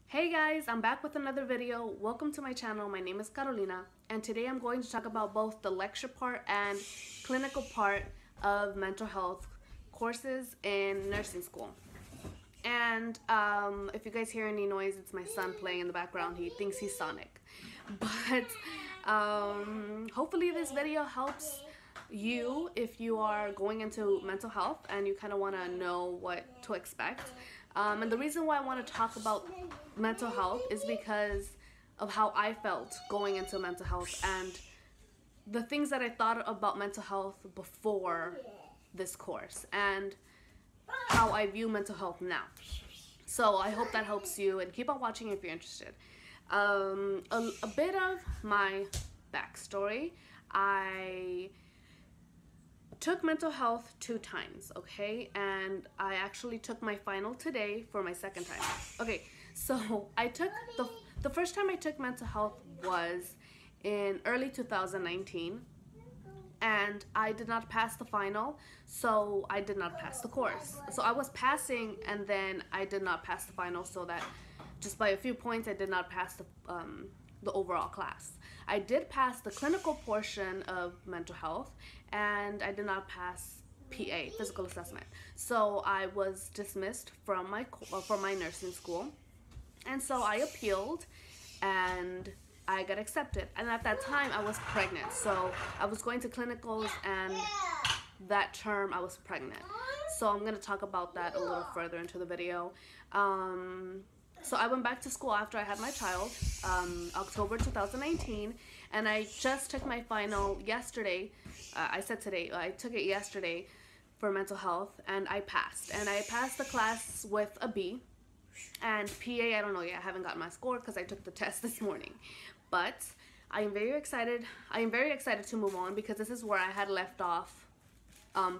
Hey guys, I'm back with another video. Welcome to my channel. My name is Carolina, and today I'm going to talk about both the lecture part and clinical part of mental health courses in nursing school. And if you guys hear any noise, it's my son playing in the background. He thinks he's Sonic. But hopefully this video helps you if you are going into mental health and you kind of want to know what to expect. And the reason why I want to talk about mental health is because of how I felt going into mental health and the things that I thought about mental health before this course and how I view mental health now. So I hope that helps you, and keep on watching if you're interested. A bit of my backstory. I took mental health 2 times, okay, and I actually took my final today for my second time. Okay, so I took the first time I took mental health was in early 2019, and I did not pass the final, so I did not pass the course. So I was passing, and then I did not pass the final, so that just by a few points I did not pass the overall class. I did pass the clinical portion of mental health, and I did not pass PA, physical assessment. So I was dismissed from my nursing school, and so I appealed, and I got accepted. And at that time I was pregnant, so I was going to clinicals, and that term I was pregnant. So I'm gonna talk about that a little further into the video. So I went back to school after I had my child, October 2019, and I just took my final yesterday. I said today, I took it yesterday for mental health, and I passed. And I passed the class with a B. And PA, I don't know yet, I haven't gotten my score because I took the test this morning. But I am very excited. I am very excited to move on because this is where I had left off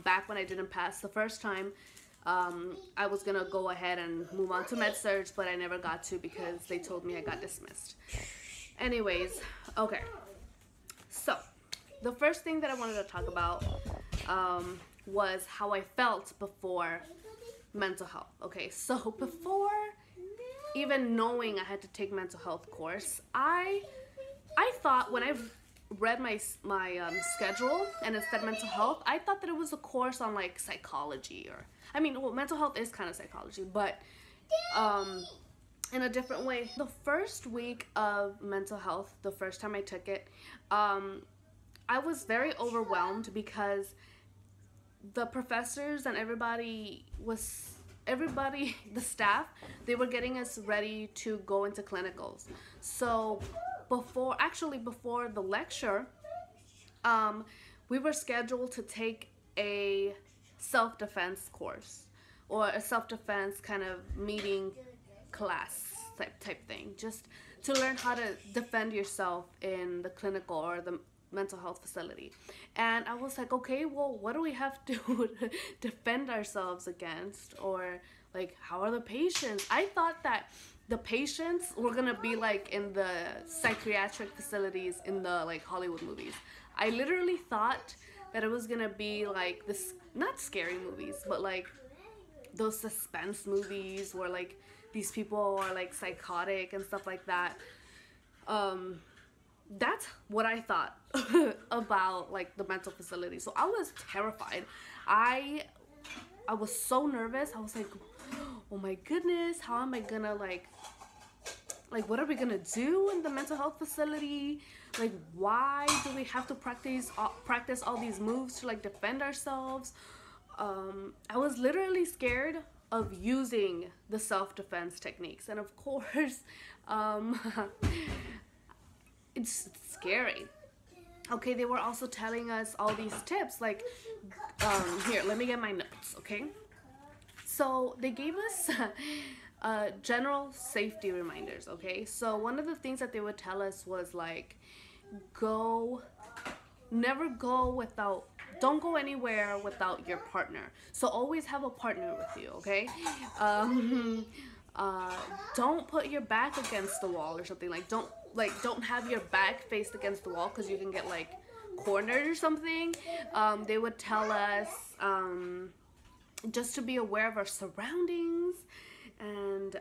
back when I didn't pass the first time. I was gonna go ahead and move on to med-surg, but I never got to because they told me I got dismissed. Anyways, okay. So, the first thing that I wanted to talk about was how I felt before mental health. Okay, so before even knowing I had to take mental health course, I thought when I read my schedule and it said mental health, I thought that it was a course on like psychology, or I mean, well, mental health is kind of psychology, but in a different way. The first week of mental health, the first time I took it, I was very overwhelmed because the professors and the staff, they were getting us ready to go into clinicals. So before the lecture, we were scheduled to take a self-defense course, or a self-defense kind of meeting class type thing, just to learn how to defend yourself in the clinical or the mental health facility. And I was like, okay, well, what do we have to defend ourselves against? Or like, how are the patients? I thought that the patients were gonna be like in the psychiatric facilities in the like Hollywood movies. I literally thought that it was gonna be like this, not scary movies, but like those suspense movies where like these people are like psychotic and stuff like that. That's what I thought about like the mental facility. So I was terrified. I was so nervous. I was like, oh my goodness, how am I gonna like what are we gonna do in the mental health facility? Like, why do we have to practice all these moves to like defend ourselves? I was literally scared of using the self-defense techniques, and of course it's scary. Okay, they were also telling us all these tips, like here, let me get my notes. Okay, so they gave us general safety reminders. Okay, so one of the things that they would tell us was like, don't go anywhere without your partner. So always have a partner with you, okay? Don't put your back against the wall or something. Don't have your back faced against the wall because you can get like cornered or something. They would tell us just to be aware of our surroundings, and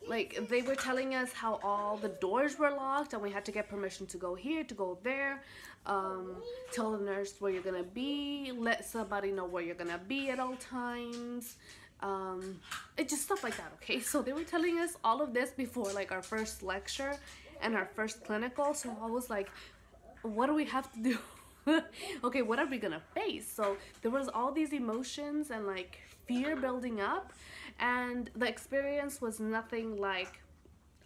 like they were telling us how all the doors were locked and we had to get permission to go here, to go there, tell the nurse where you're gonna be, let somebody know where you're gonna be at all times, it just stuff like that. Okay, so they were telling us all of this before like our first lecture and our first clinical. So I was like, what do we have to do? Okay, what are we gonna face? So there was all these emotions and like fear building up, and the experience was nothing like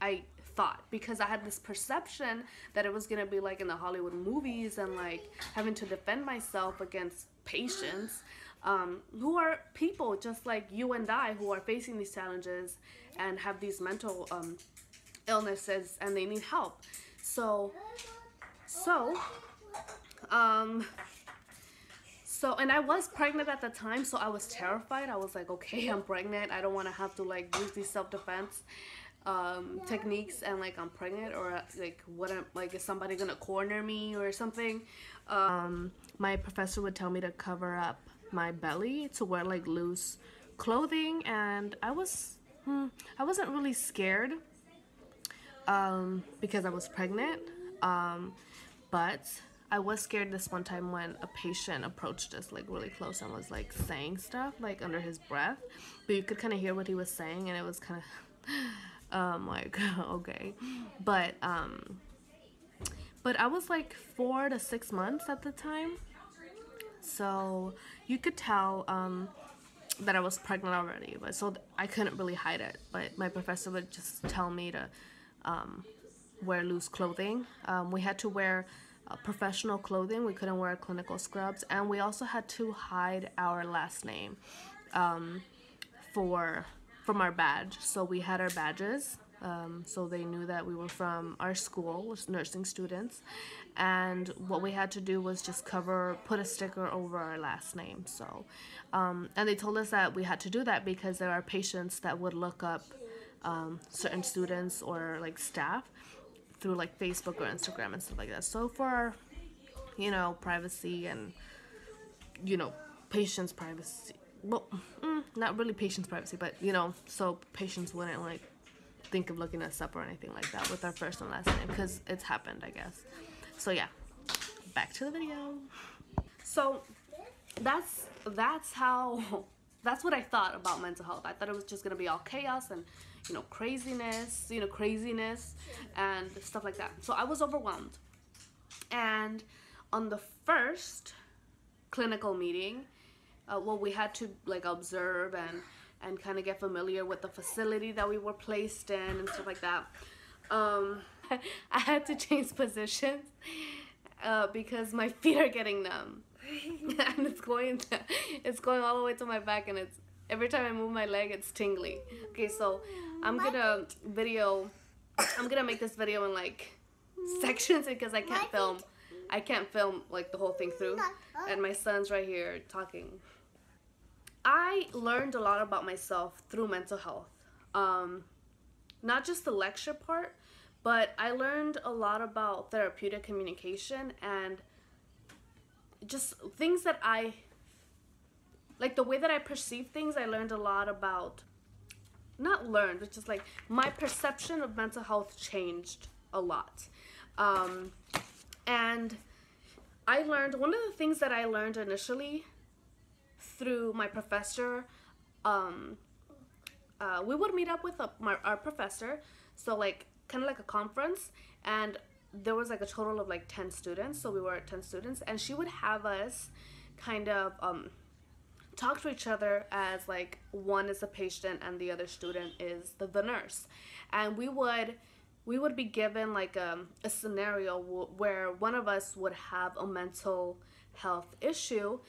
I thought, because I had this perception that it was gonna be like in the Hollywood movies and like having to defend myself against patients who are people just like you and I, who are facing these challenges and have these mental illnesses and they need help. So and I was pregnant at the time, so I was terrified. I was like, okay, I'm pregnant. I don't want to have to like use these self-defense techniques, and like I'm pregnant, or like what am, like is somebody gonna corner me or something? My professor would tell me to cover up my belly, to wear like loose clothing, and I wasn't really scared because I was pregnant, but I was scared this one time when a patient approached us like really close and was like saying stuff like under his breath, but you could kind of hear what he was saying, and it was kind of like okay, but I was like 4 to 6 months at the time, so you could tell that I was pregnant already, but so I couldn't really hide it. But my professor would just tell me to wear loose clothing. We had to wear professional clothing. We couldn't wear clinical scrubs, and we also had to hide our last name from our badge. So we had our badges, so they knew that we were from our school, nursing students, and what we had to do was just put a sticker over our last name. So and they told us that we had to do that because there are patients that would look up certain students or like staff through like Facebook or Instagram and stuff like that. So for our, privacy and, patients' privacy, well, not really patients' privacy, but, so patients wouldn't like think of looking us up or anything like that with our first and last name, because it's happened, I guess. So yeah, back to the video. So that's what I thought about mental health. I thought it was just gonna be all chaos and craziness and stuff like that. So I was overwhelmed. And on the first clinical meeting, we had to like observe and kind of get familiar with the facility that we were placed in and stuff like that. I had to change positions because my feet are getting numb. And it's going all the way to my back, and it's every time I move my leg, it's tingly. Okay, so I'm gonna make this video in like sections because I can't film like the whole thing through, and my son's right here talking. I learned a lot about myself through mental health, not just the lecture part, but I learned a lot about therapeutic communication and just things that like the way that I perceive things. I learned a lot about, not learned, but just like my perception of mental health changed a lot. And I learned, one of the things that I learned initially through my professor, we would meet up with our professor, so like kind of like a conference, and there was like a total of like 10 students, so we were 10 students, and she would have us kind of talk to each other as like one is a patient and the other student is the nurse, and we would be given like a scenario where one of us would have a mental health issue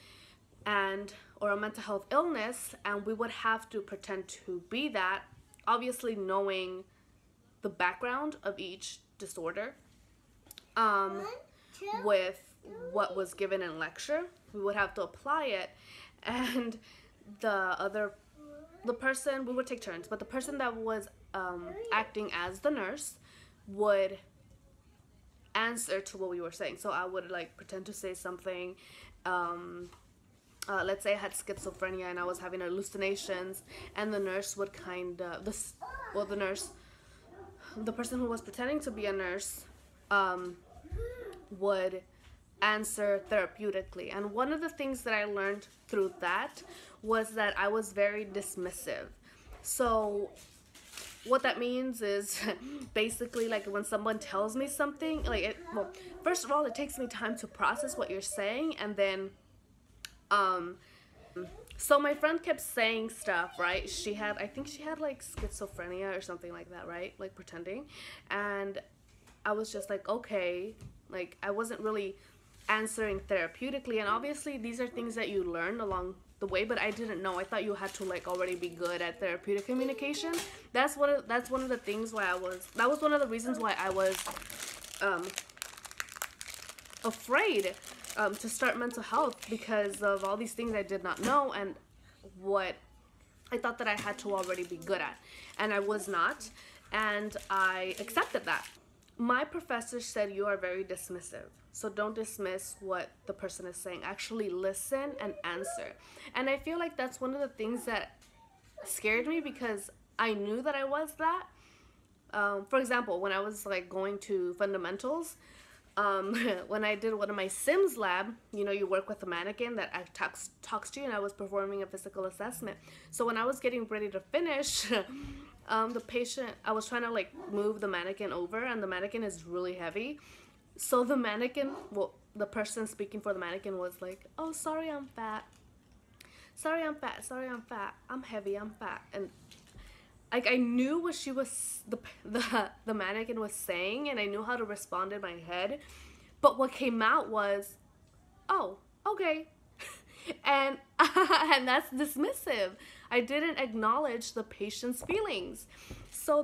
or a mental health illness, and we would have to pretend to be that, obviously knowing the background of each disorder. With what was given in lecture, we would have to apply it, and the person, we would take turns, but the person that was acting as the nurse would answer to what we were saying. So I would like pretend to say something, let's say I had schizophrenia and I was having hallucinations, and the nurse would the nurse the person who was pretending to be a nurse would answer therapeutically. And one of the things that I learned through that was that I was very dismissive. So what that means is basically like when someone tells me something, like well, first of all, it takes me time to process what you're saying, and then so my friend kept saying stuff, right? I think she had like schizophrenia or something like that, right? Like pretending. And I was just like, okay, like I wasn't really answering therapeutically. And obviously these are things that you learn along the way, but I didn't know. I thought you had to like already be good at therapeutic communication. That's one of the things why that was one of the reasons why I was afraid to start mental health, because of all these things I did not know and what I thought that I had to already be good at, and I was not, and I accepted that. My professor said you are very dismissive, so don't dismiss what the person is saying. Actually listen and answer. And I feel like that's one of the things that scared me, because I knew that I was that. For example, when I was like going to fundamentals, when I did one of my Sims lab, you know, you work with a mannequin that talks to you, and I was performing a physical assessment. So when I was getting ready to finish, the patient, I was trying to like move the mannequin over, and the mannequin is really heavy. So the mannequin, well, the person speaking for the mannequin was like, oh, sorry, I'm fat. Sorry, I'm fat. Sorry, I'm fat. I'm heavy. I'm fat. And like I knew what she was, the mannequin was saying, and I knew how to respond in my head. But what came out was, oh, okay. and and that's dismissive. I didn't acknowledge the patient's feelings. So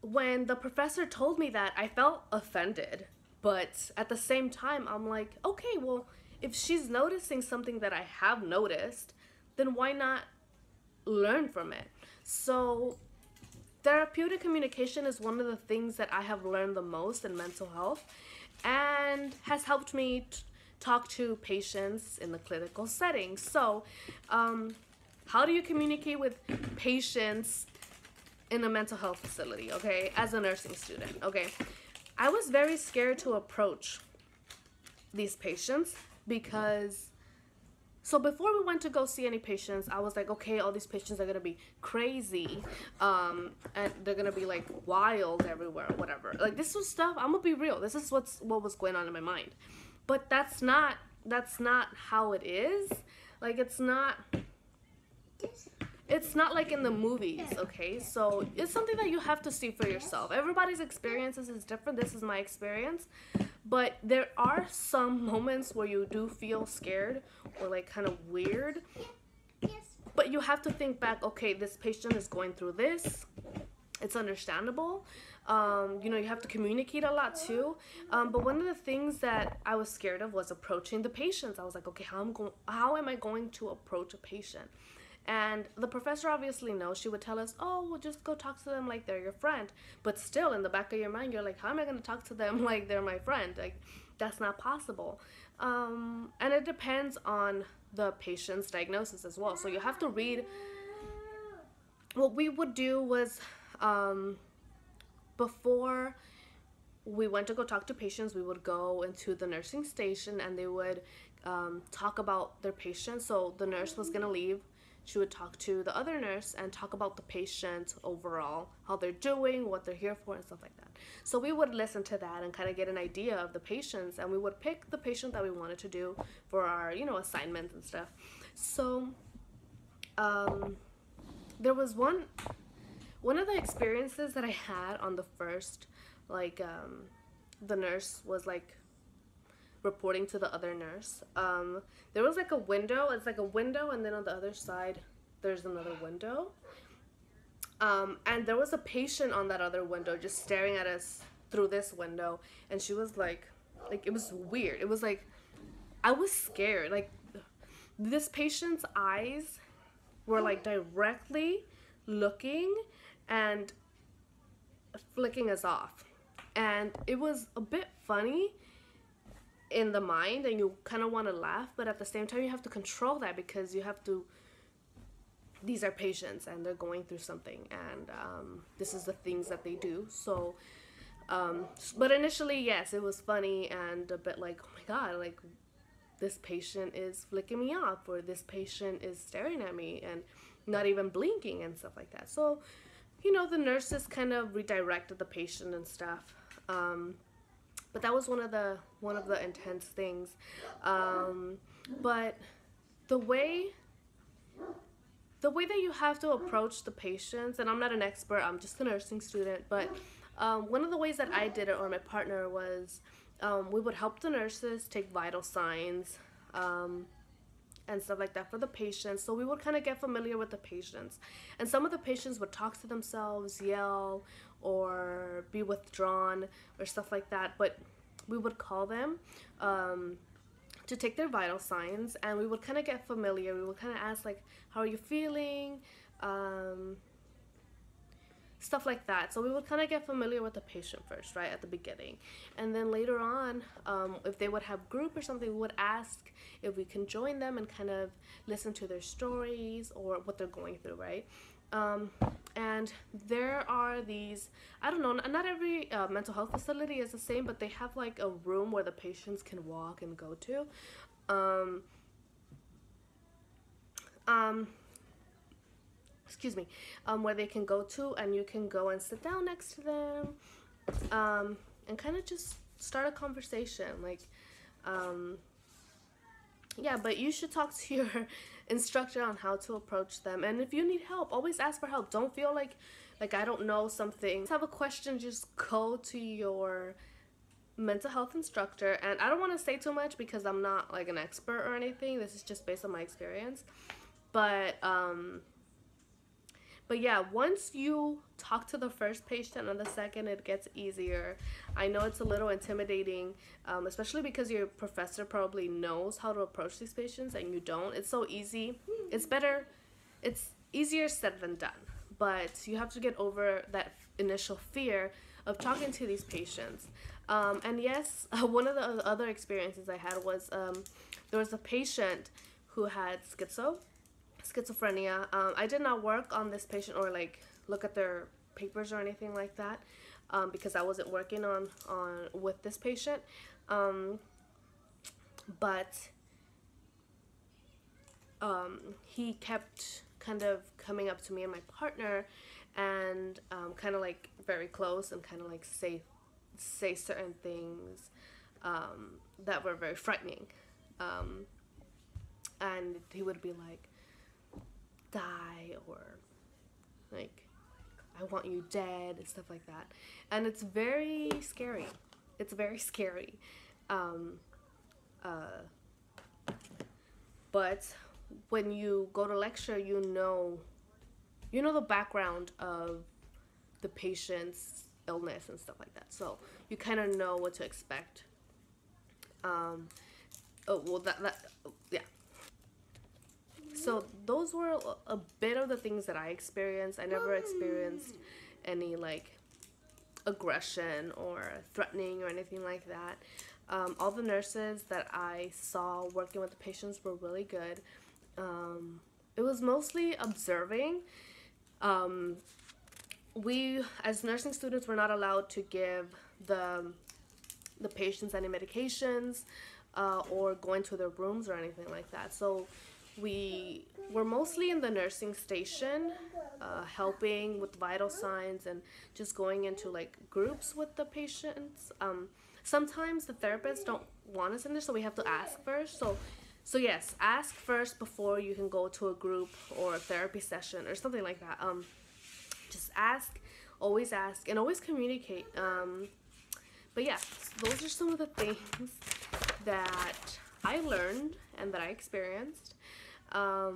when the professor told me that, I felt offended. But at the same time, I'm like, okay, well, if she's noticing something that I have noticed, then why not learn from it? So therapeutic communication is one of the things that I have learned the most in mental health, and has helped me talk to patients in the clinical setting. So how do you communicate with patients in a mental health facility, okay, as a nursing student? Okay, I was very scared to approach these patients, because so before we went to go see any patients, I was like, okay, all these patients are gonna be crazy, and they're gonna be like wild everywhere, whatever. Like this was stuff, I'm gonna be real, this is what was going on in my mind. But that's not how it is. Like it's not like in the movies, okay? So it's something that you have to see for yourself. Everybody's experiences is different. This is my experience. But there are some moments where you do feel scared or like kind of weird. But you have to think back, okay, this patient is going through this. It's understandable. You know, you have to communicate a lot too. But one of the things that I was scared of was approaching the patients. I was like, okay, how am I going to approach a patient? And the professor obviously knows. She would tell us, oh, well, just go talk to them like they're your friend. But still, in the back of your mind, you're like, how am I going to talk to them like they're my friend? Like, that's not possible. And it depends on the patient's diagnosis as well. So you have to read. What we would do was, before we went to go talk to patients, we would go into the nursing station, and they would talk about their patient. So the nurse was going to leave. She would talk to the other nurse and talk about the patient overall, how they're doing, what they're here for, and stuff like that. So we would listen to that and kind of get an idea of the patients, and we would pick the patient that we wanted to do for our, you know, assignments and stuff. So there was one of the experiences that I had on the first, like, the nurse was like reporting to the other nurse. There was like a window. It's like a window, and then on the other side there's another window, and there was a patient on that other window just staring at us through this window, and she was like it was weird. It was like I was scared. Like this patient's eyes were like directly looking and flicking us off, and it was a bit funny in the mind, and you kind of want to laugh, but at the same time you have to control that, because you have to these are patients and they're going through something, and this is the things that they do. So but initially, yes, it was funny and a bit like, oh my god, like this patient is flicking me off, or this patient is staring at me and not even blinking and stuff like that. So you know, the nurses kind of redirected the patient and stuff. But that was one of the intense things. But the way that you have to approach the patients, and I'm not an expert, I'm just a nursing student, but one of the ways that I did it, or my partner, was we would help the nurses take vital signs and stuff like that for the patients. So we would kind of get familiar with the patients. And some of the patients would talk to themselves, yell, or be withdrawn, or stuff like that. But we would call them to take their vital signs, and we would kind of get familiar. We would kind of ask, like, how are you feeling? Stuff like that. So we would kind of get familiar with the patient first, right, at the beginning. And then later on, if they would have group or something, we would ask if we can join them and kind of listen to their stories or what they're going through, right? And there are these, I don't know, not every mental health facility is the same, but they have like a room where the patients can walk and go to. Excuse me, where they can go to, and you can go and sit down next to them, and kind of just start a conversation, like, yeah, but you should talk to your instructor on how to approach them, and if you need help, always ask for help. Don't feel like I don't know something. If you have a question, just go to your mental health instructor. And I don't want to say too much because I'm not like an expert or anything. This is just based on my experience, but yeah, once you talk to the first patient and the second, it gets easier. I know it's a little intimidating, especially because your professor probably knows how to approach these patients and you don't. It's so easy. It's easier said than done. But you have to get over that initial fear of talking to these patients. And yes, one of the other experiences I had was there was a patient who had schizophrenia. I did not work on this patient or like look at their papers or anything like that, because I wasn't working on with this patient. But he kept kind of coming up to me and my partner, and kind of like very close, and kind of like say certain things that were very frightening. And he would be like, die, or like, I want you dead, and stuff like that. And it's very scary. It's very scary. But when you go to lecture, you know the background of the patient's illness and stuff like that. So you kind of know what to expect. Oh, well, yeah. So those were a bit of the things that I experienced. I never experienced any like aggression or threatening or anything like that. All the nurses that I saw working with the patients were really good. It was mostly observing. We, as nursing students, were not allowed to give the patients any medications or go into their rooms or anything like that. So we were mostly in the nursing station, helping with vital signs and just going into like groups with the patients. Sometimes the therapists don't want us in there, so we have to ask first. So yes, ask first before you can go to a group or a therapy session or something like that. Just ask, and always communicate. But yeah, those are some of the things that I learned and that I experienced. I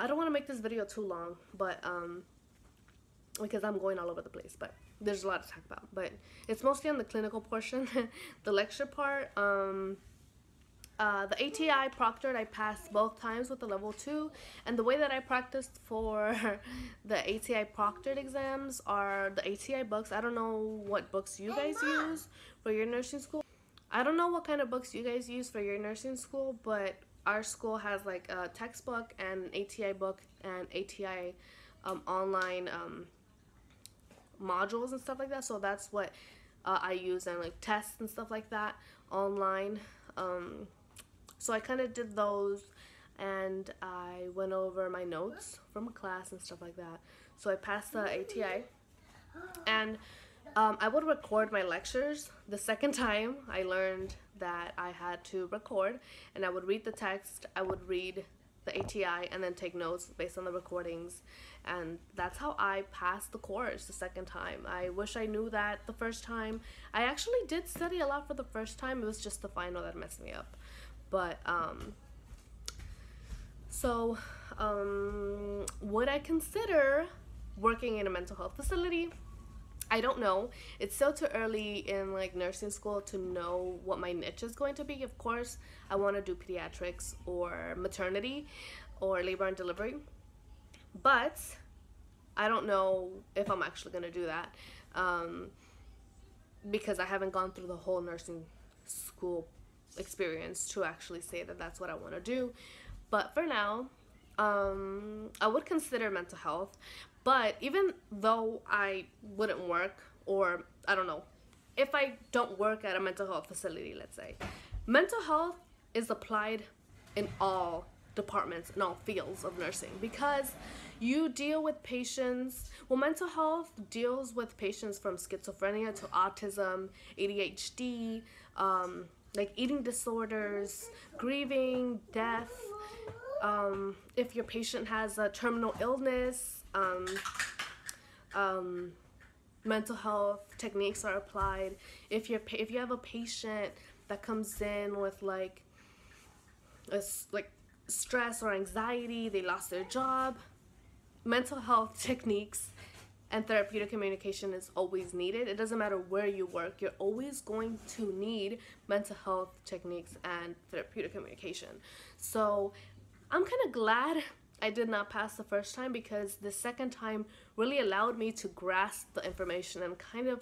don't want to make this video too long, but because I'm going all over the place, but there's a lot to talk about. But it's mostly on the clinical portion. The lecture part, the ATI proctored, I passed both times with the level 2, and the way that I practiced for the ATI proctored exams are the ATI books. I don't know what books you guys use for your nursing school. I don't know what kind of books you guys use for your nursing school, but our school has like a textbook and an ATI book and ATI online modules and stuff like that. So that's what I use, and like tests and stuff like that online. So I kind of did those, and I went over my notes from a class and stuff like that. So I passed the ATI, and I would record my lectures. The second time I learned that I had to record, and I would read the text, I would read the ATI, and then take notes based on the recordings. And that's how I passed the course the second time. I wish I knew that the first time. I actually did study a lot for the first time. It was just the final that messed me up. But would I consider working in a mental health facility? I don't know. It's still too early in like nursing school to know what my niche is going to be. Of course, I want to do pediatrics or maternity or labor and delivery, but I don't know if I'm actually going to do that because I haven't gone through the whole nursing school experience to actually say that that's what I want to do. But for now, I would consider mental health. But even though I wouldn't work, or I don't know, if I don't work at a mental health facility, let's say, mental health is applied in all departments, in all fields of nursing, because you deal with patients. Well, mental health deals with patients from schizophrenia to autism, ADHD, like eating disorders, grieving, death. If your patient has a terminal illness, mental health techniques are applied. If you have a patient that comes in with like stress or anxiety, they lost their job, mental health techniques and therapeutic communication is always needed. It doesn't matter where you work, you're always going to need mental health techniques and therapeutic communication. So I'm kind of glad I did not pass the first time, because the second time really allowed me to grasp the information and kind of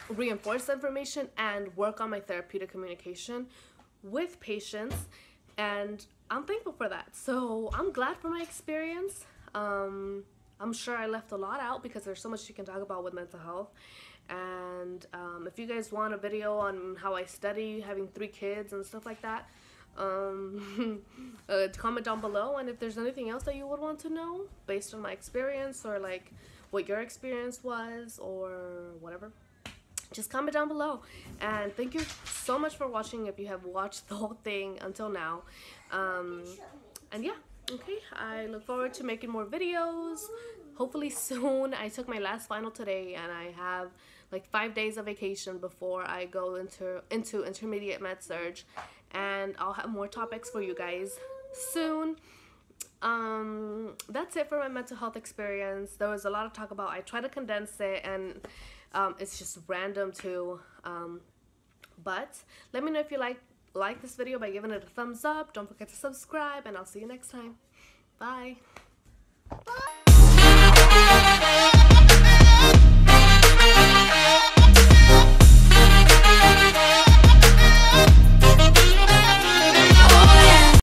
reinforce the information and work on my therapeutic communication with patients, and I'm thankful for that. So I'm glad for my experience. I'm sure I left a lot out because there's so much you can talk about with mental health. And if you guys want a video on how I study, having 3 kids and stuff like that, comment down below. And if there's anything else that you would want to know based on my experience, or like what your experience was or whatever, just comment down below. And thank you so much for watching, if you have watched the whole thing until now. And yeah, okay, I look forward to making more videos hopefully soon. I took my last final today, and I have like 5 days of vacation before I go into intermediate med surg, and I'll have more topics for you guys soon. That's it for my mental health experience. There was a lot to talk about. I try to condense it, and it's just random too. But let me know if you like this video by giving it a thumbs up. Don't forget to subscribe, and I'll see you next time. Bye. Bye.